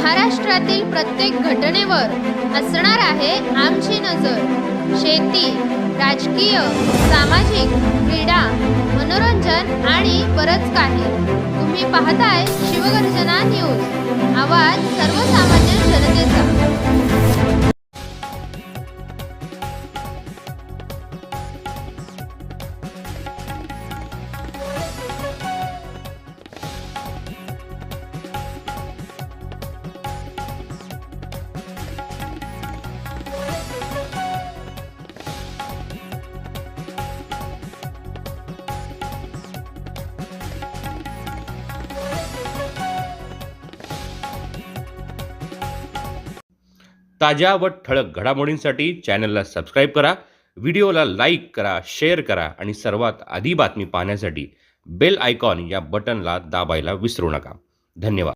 महाराष्ट्रातील प्रत्येक घटनेवर असणार आहे आमची नजर। शेती, राजकीय, सामाजिक, क्रीडा, मनोरंजन आणि बरंच काही। तुम्ही पाहताय शिवगर्जना न्यूज, आवाज सर्वसामान्य जनतेचा। ताज्या व ठळक घडामोडींसाठी चॅनलला सबस्क्राईब करा, व्हिडिओला लाईक करा, शेअर करा आणि सर्वात आधी बातमी पाहण्यासाठी बेल आयकॉन या बटनला दाबायला विसरू नका। धन्यवाद।